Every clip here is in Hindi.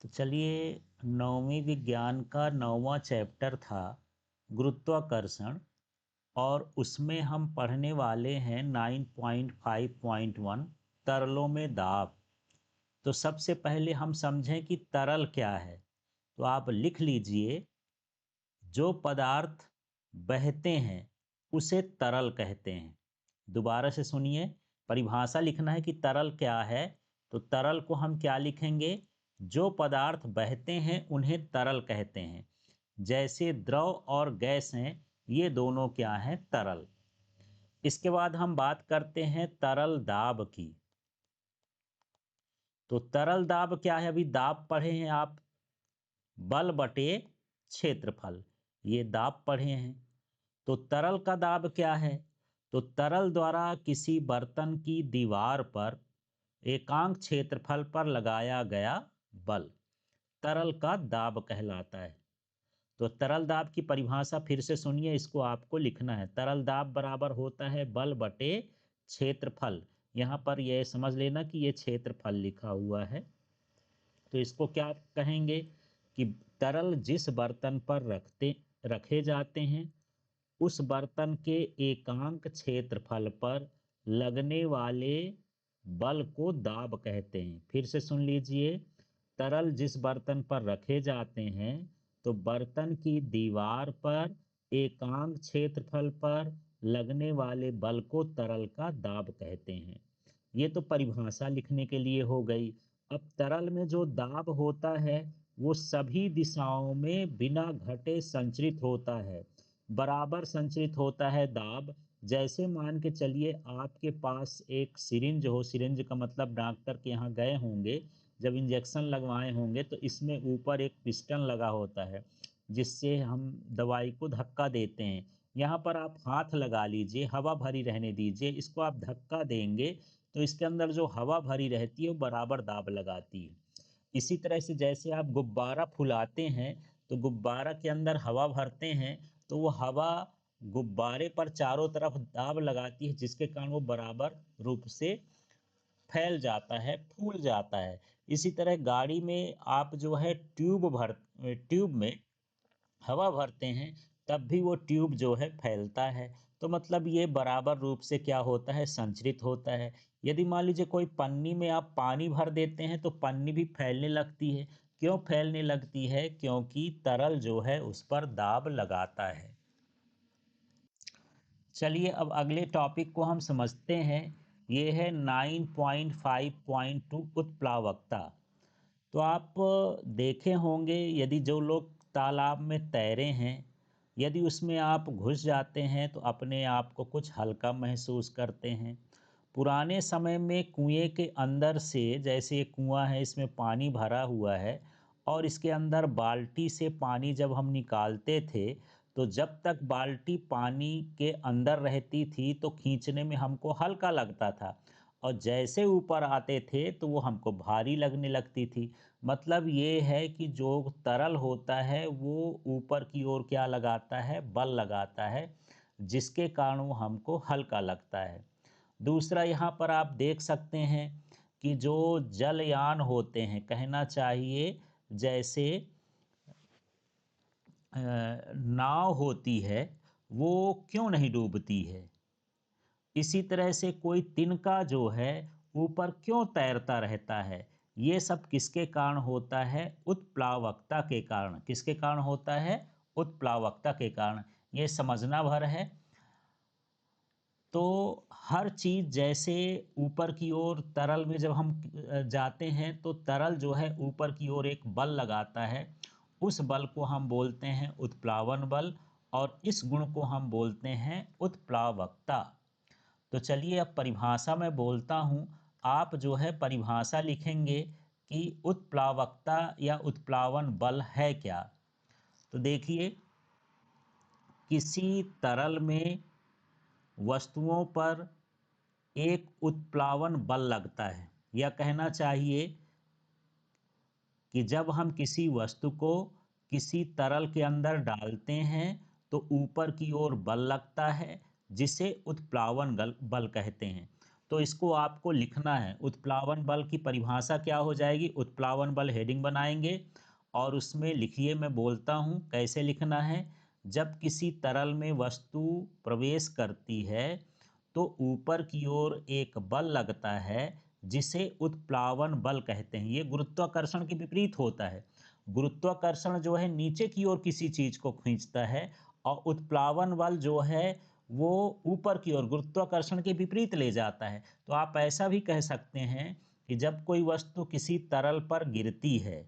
तो चलिए, नौवीं विज्ञान का 9वां चैप्टर था गुरुत्वाकर्षण। और उसमें हम पढ़ने वाले हैं 9.5.1 तरलों में दाब। तो सबसे पहले हम समझें कि तरल क्या है। तो आप लिख लीजिए, जो पदार्थ बहते हैं उसे तरल कहते हैं। दोबारा से सुनिए, परिभाषा लिखना है कि तरल क्या है। तो तरल को हम क्या लिखेंगे? जो पदार्थ बहते हैं उन्हें तरल कहते हैं। जैसे द्रव और गैस हैं, ये दोनों क्या हैं? तरल। इसके बाद हम बात करते हैं तरल दाब की। तो तरल दाब क्या है? अभी दाब पढ़े हैं आप, बल बटे क्षेत्रफल, ये दाब पढ़े हैं। तो तरल का दाब क्या है? तो तरल द्वारा किसी बर्तन की दीवार पर एकांक क्षेत्रफल पर लगाया गया बल तरल का दाब कहलाता है। तो तरल दाब की परिभाषा फिर से सुनिए, इसको आपको लिखना है। तरल दाब बराबर होता है बल बटे क्षेत्रफल। यहाँ पर यह समझ लेना कि यह क्षेत्रफल लिखा हुआ है। तो इसको क्या कहेंगे कि तरल जिस बर्तन पर रखे जाते हैं उस बर्तन के एकांक क्षेत्रफल पर लगने वाले बल को दाब कहते हैं। फिर से सुन लीजिए, तरल जिस बर्तन पर रखे जाते हैं तो बर्तन की दीवार पर एकांक क्षेत्रफल पर लगने वाले बल को तरल का दाब कहते हैं। ये तो परिभाषा लिखने के लिए हो गई। अब तरल में जो दाब होता है वो सभी दिशाओं में बिना घटे संचरित होता है, बराबर संचरित होता है दाब। जैसे मान के चलिए आपके पास एक सिरिंज हो, सिरिंज का मतलब डॉक्टर के यहाँ गए होंगे, जब इंजेक्शन लगवाए होंगे तो इसमें ऊपर एक पिस्टन लगा होता है जिससे हम दवाई को धक्का देते हैं। यहाँ पर आप हाथ लगा लीजिए, हवा भरी रहने दीजिए, इसको आप धक्का देंगे तो इसके अंदर जो हवा भरी रहती है वो बराबर दाब लगाती है। इसी तरह से जैसे आप गुब्बारा फुलाते हैं तो गुब्बारा के अंदर हवा भरते हैं तो वो हवा गुब्बारे पर चारों तरफ दाब लगाती है, जिसके कारण वो बराबर रूप से फैल जाता है, फूल जाता है। इसी तरह गाड़ी में आप जो है ट्यूब में हवा भरते हैं तब भी वो ट्यूब जो है फैलता है। तो मतलब ये बराबर रूप से क्या होता है? संचरित होता है। यदि मान लीजिए कोई पन्नी में आप पानी भर देते हैं तो पन्नी भी फैलने लगती है। क्यों फैलने लगती है? क्योंकि तरल जो है उस पर दाब लगाता है। चलिए, अब अगले टॉपिक को हम समझते हैं। ये है 9.5.2 उत्प्लावकता। तो आप देखे होंगे, यदि जो लोग तालाब में तैरे हैं, यदि उसमें आप घुस जाते हैं तो अपने आप को कुछ हल्का महसूस करते हैं। पुराने समय में कुएं के अंदर से, जैसे ये कुआं है इसमें पानी भरा हुआ है और इसके अंदर बाल्टी से पानी जब हम निकालते थे तो जब तक बाल्टी पानी के अंदर रहती थी तो खींचने में हमको हल्का लगता था, और जैसे ऊपर आते थे तो वो हमको भारी लगने लगती थी। मतलब ये है कि जो तरल होता है वो ऊपर की ओर क्या लगाता है? बल लगाता है, जिसके कारण वो हमको हल्का लगता है। दूसरा, यहाँ पर आप देख सकते हैं कि जो जलयान होते हैं, कहना चाहिए जैसे नाव होती है, वो क्यों नहीं डूबती है? इसी तरह से कोई तिनका जो है ऊपर क्यों तैरता रहता है? ये सब किसके कारण होता है? उत्प्लावकता के कारण। किसके कारण होता है? उत्प्लावकता के कारण। ये समझना भर है। तो हर चीज जैसे ऊपर की ओर तरल में जब हम जाते हैं तो तरल जो है ऊपर की ओर एक बल लगाता है। उस बल को हम बोलते हैं उत्प्लावन बल, और इस गुण को हम बोलते हैं उत्प्लावकता। तो चलिए, अब परिभाषा मैं बोलता हूँ, आप जो है परिभाषा लिखेंगे कि उत्प्लावकता या उत्प्लावन बल है क्या। तो देखिए, किसी तरल में वस्तुओं पर एक उत्प्लावन बल लगता है, या कहना चाहिए कि जब हम किसी वस्तु को किसी तरल के अंदर डालते हैं तो ऊपर की ओर बल लगता है, जिसे उत्प्लावन बल कहते हैं। तो इसको आपको लिखना है। उत्प्लावन बल की परिभाषा क्या हो जाएगी? उत्प्लावन बल हेडिंग बनाएंगे और उसमें लिखिए, मैं बोलता हूँ कैसे लिखना है। जब किसी तरल में वस्तु प्रवेश करती है तो ऊपर की ओर एक बल लगता है जिसे उत्प्लावन बल कहते हैं। ये गुरुत्वाकर्षण के विपरीत होता है। गुरुत्वाकर्षण जो है नीचे की ओर किसी चीज को खींचता है और उत्प्लावन बल जो है वो ऊपर की ओर गुरुत्वाकर्षण के विपरीत ले जाता है। तो आप ऐसा भी कह सकते हैं कि जब कोई वस्तु किसी तरल पर गिरती है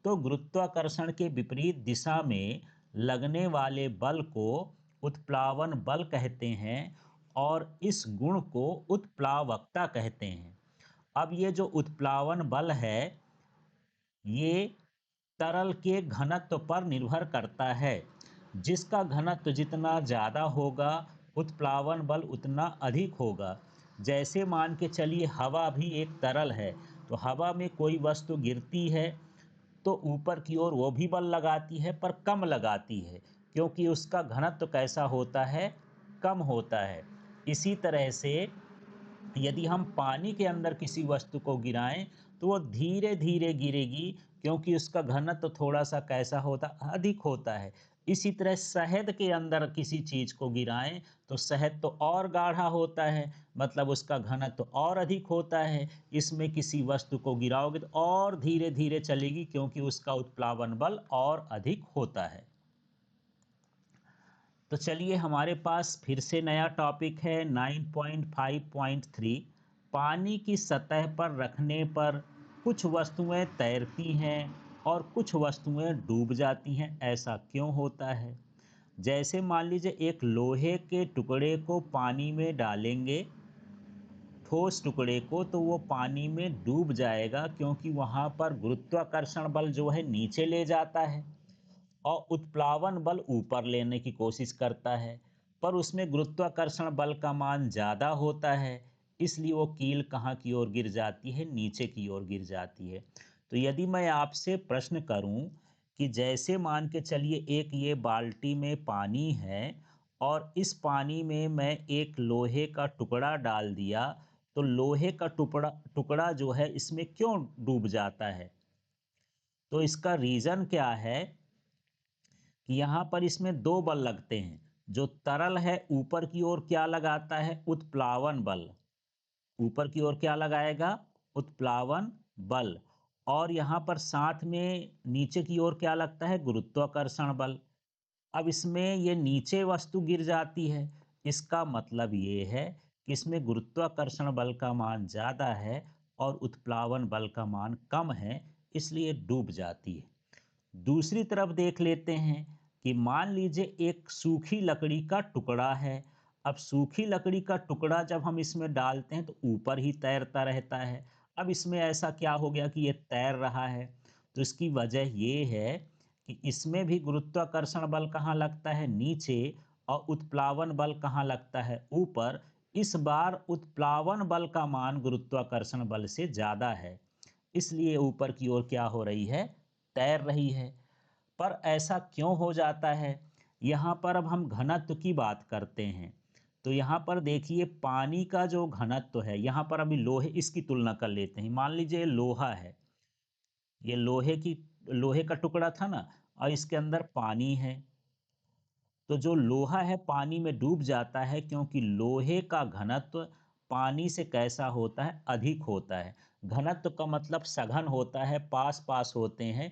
तो गुरुत्वाकर्षण के विपरीत दिशा में लगने वाले बल को उत्प्लावन बल कहते हैं और इस गुण को उत्प्लावकता कहते हैं। अब ये जो उत्प्लावन बल है ये तरल के घनत्व पर निर्भर करता है। जिसका घनत्व जितना ज़्यादा होगा उत्प्लावन बल उतना अधिक होगा। जैसे मान के चलिए हवा भी एक तरल है, तो हवा में कोई वस्तु गिरती है तो ऊपर की ओर वो भी बल लगाती है पर कम लगाती है, क्योंकि उसका घनत्व कैसा होता है? कम होता है। इसी तरह से यदि हम पानी के अंदर किसी वस्तु को गिराएं तो वो धीरे धीरे गिरेगी, क्योंकि उसका घनत्व थोड़ा सा कैसा होता? अधिक होता है। इसी तरह शहद के अंदर किसी चीज को गिराएं तो शहद तो और गाढ़ा होता है, मतलब उसका घनत्व और अधिक होता है। इसमें किसी वस्तु को गिराओगे तो और धीरे धीरे चलेगी, क्योंकि उसका उत्प्लावन बल और अधिक होता है। तो चलिए हमारे पास फिर से नया टॉपिक है 9.5.3। पानी की सतह पर रखने पर कुछ वस्तुएं तैरती हैं और कुछ वस्तुएं डूब जाती हैं, ऐसा क्यों होता है? जैसे मान लीजिए एक लोहे के टुकड़े को पानी में डालेंगे, ठोस टुकड़े को, तो वो पानी में डूब जाएगा, क्योंकि वहां पर गुरुत्वाकर्षण बल जो है नीचे ले जाता है और उत्प्लावन बल ऊपर लेने की कोशिश करता है, पर उसमें गुरुत्वाकर्षण बल का मान ज़्यादा होता है, इसलिए वो कील कहाँ की ओर गिर जाती है? नीचे की ओर गिर जाती है। तो यदि मैं आपसे प्रश्न करूं कि जैसे मान के चलिए एक ये बाल्टी में पानी है और इस पानी में मैं एक लोहे का टुकड़ा डाल दिया, तो लोहे का टुकड़ा टुकड़ा जो है इसमें क्यों डूब जाता है? तो इसका रीजन क्या है कि यहाँ पर इसमें दो बल लगते हैं। जो तरल है ऊपर की ओर क्या लगाता है? उत्प्लावन बल। ऊपर की ओर क्या लगाएगा? उत्प्लावन बल। और यहाँ पर साथ में नीचे की ओर क्या लगता है? गुरुत्वाकर्षण बल। अब इसमें ये नीचे वस्तु गिर जाती है, इसका मतलब ये है कि इसमें गुरुत्वाकर्षण बल का मान ज़्यादा है और उत्प्लावन बल का मान कम है, इसलिए डूब जाती है। दूसरी तरफ देख लेते हैं कि मान लीजिए एक सूखी लकड़ी का टुकड़ा है। अब सूखी लकड़ी का टुकड़ा जब हम इसमें डालते हैं तो ऊपर ही तैरता रहता है। अब इसमें ऐसा क्या हो गया कि ये तैर रहा है? तो इसकी वजह ये है कि इसमें भी गुरुत्वाकर्षण बल कहाँ लगता है? नीचे। और उत्प्लावन बल कहाँ लगता है? ऊपर। इस बार उत्प्लावन बल का मान गुरुत्वाकर्षण बल से ज़्यादा है, इसलिए ऊपर की ओर क्या हो रही है? तैर रही है। पर ऐसा क्यों हो जाता है? यहाँ पर अब हम घनत्व की बात करते हैं। तो यहाँ पर देखिए पानी का जो घनत्व है, यहाँ पर अभी लोहे इसकी तुलना कर लेते हैं। मान लीजिए लोहा है, ये लोहे का टुकड़ा था ना, और इसके अंदर पानी है। तो जो लोहा है पानी में डूब जाता है, क्योंकि लोहे का घनत्व पानी से कैसा होता है? अधिक होता है। घनत्व का मतलब सघन होता है, पास पास होते हैं।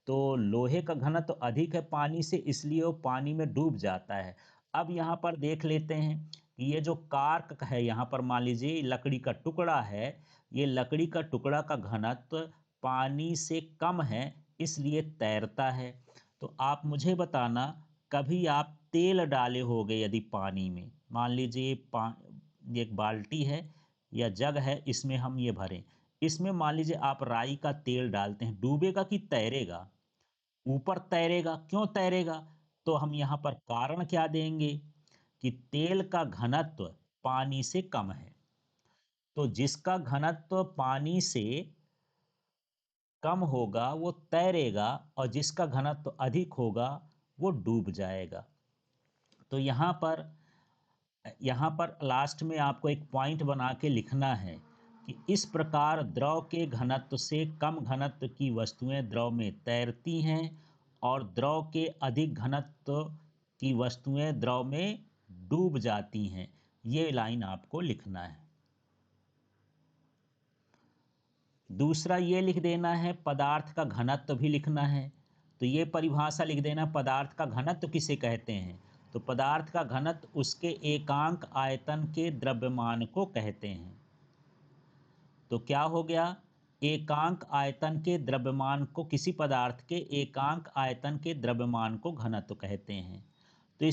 तो लोहे का घनत्व अधिक है पानी से, इसलिए वो पानी में डूब जाता है। अब यहाँ पर देख लेते हैं कि ये जो कार्क है, यहाँ पर मान लीजिए लकड़ी का टुकड़ा है, ये लकड़ी का टुकड़ा का घनत्व पानी से कम है, इसलिए तैरता है। तो आप मुझे बताना, कभी आप तेल डाले होंगे यदि पानी में, मान लीजिए ये एक बाल्टी है या जग है, इसमें हम ये भरें, इसमें मान लीजिए आप राई का तेल डालते हैं, डूबेगा कि तैरेगा? ऊपर तैरेगा। क्यों तैरेगा? तो हम यहाँ पर कारण क्या देंगे कि तेल का घनत्व पानी से कम है। तो जिसका घनत्व पानी से कम होगा वो तैरेगा और जिसका घनत्व अधिक होगा वो डूब जाएगा। तो यहाँ पर यहाँ पर लास्ट में आपको एक पॉइंट बना के लिखना है कि इस प्रकार द्रव के घनत्व से कम घनत्व की वस्तुएं द्रव में तैरती हैं और द्रव के अधिक घनत्व की वस्तुएं द्रव में डूब जाती हैं। ये लाइन आपको लिखना है। दूसरा ये लिख देना है, पदार्थ का घनत्व भी लिखना है। तो ये परिभाषा लिख देना, पदार्थ का घनत्व किसे कहते हैं। तो पदार्थ का घनत्व उसके एकांक आयतन के द्रव्यमान को कहते हैं। तो क्या हो गया, एकांक आयतन के द्रव्यमान को, किसी पदार्थ के एकांक आयतन के द्रव्यमान को घनत्व कहते हैं। तो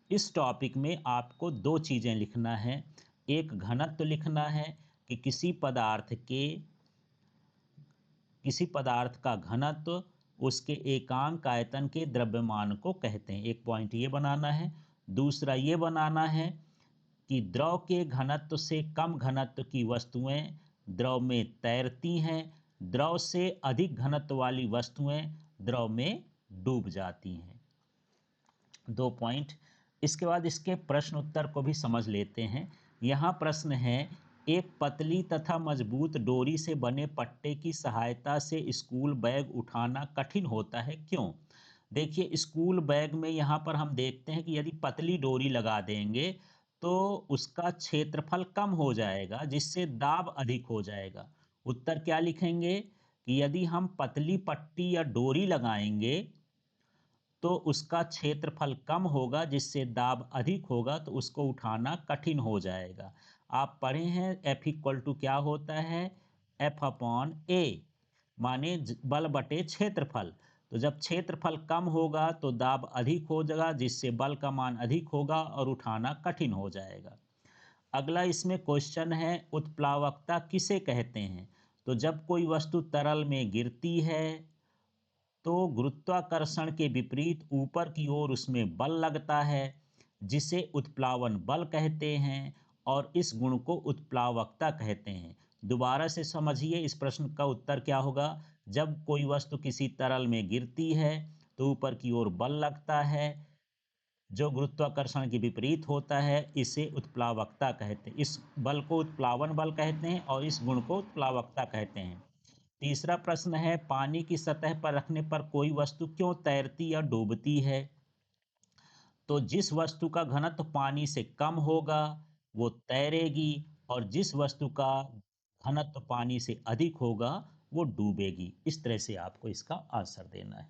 इस टॉपिक में आपको दो चीज़ें लिखना है। एक घनत्व लिखना है कि किसी पदार्थ का घनत्व उसके एकांक आयतन के द्रव्यमान को कहते हैं, एक पॉइंट ये बनाना है। दूसरा ये बनाना है कि द्रव के घनत्व से कम घनत्व की वस्तुएं द्रव में तैरती हैं, द्रव से अधिक घनत्व वाली वस्तुएं द्रव में डूब जाती हैं। दो पॉइंट। इसके बाद इसके प्रश्न उत्तर को भी समझ लेते हैं। यहाँ प्रश्न है, एक पतली तथा मजबूत डोरी से बने पट्टे की सहायता से स्कूल बैग उठाना कठिन होता है, क्यों। देखिए, स्कूल बैग में यहाँ पर हम देखते हैं कि यदि पतली डोरी लगा देंगे तो उसका क्षेत्रफल कम हो जाएगा, जिससे दाब अधिक हो जाएगा। उत्तर क्या लिखेंगे कि यदि हम पतली पट्टी या डोरी लगाएंगे तो उसका क्षेत्रफल कम होगा, जिससे दाब अधिक होगा, तो उसको उठाना कठिन हो जाएगा। आप पढ़े हैं F क्या होता है, F/A, माने बल बटे क्षेत्रफल। तो जब क्षेत्रफल कम होगा तो दाब अधिक हो जाएगा, जिससे बल का मान अधिक होगा और उठाना कठिन हो जाएगा। अगला इसमें क्वेश्चन है, उत्प्लावकता किसे कहते हैं। तो जब कोई वस्तु तरल में गिरती है तो गुरुत्वाकर्षण के विपरीत ऊपर की ओर उसमें बल लगता है, जिसे उत्प्लावन बल कहते हैं, और इस गुण को उत्प्लावकता कहते हैं। दोबारा से समझिए, इस प्रश्न का उत्तर क्या होगा। जब कोई वस्तु किसी तरल में गिरती है तो ऊपर की ओर बल लगता है जो गुरुत्वाकर्षण के विपरीत होता है, इसे उत्प्लावकता कहते हैं। इस बल को उत्प्लावन बल कहते हैं और इस गुण को उत्प्लावकता कहते हैं। तीसरा प्रश्न है, पानी की सतह पर रखने पर कोई वस्तु क्यों तैरती या डूबती है। तो जिस वस्तु का घनत्व पानी से कम होगा वो तैरेगी, और जिस वस्तु का घनत्व पानी से अधिक होगा वो डूबेगी। इस तरह से आपको इसका आंसर देना है।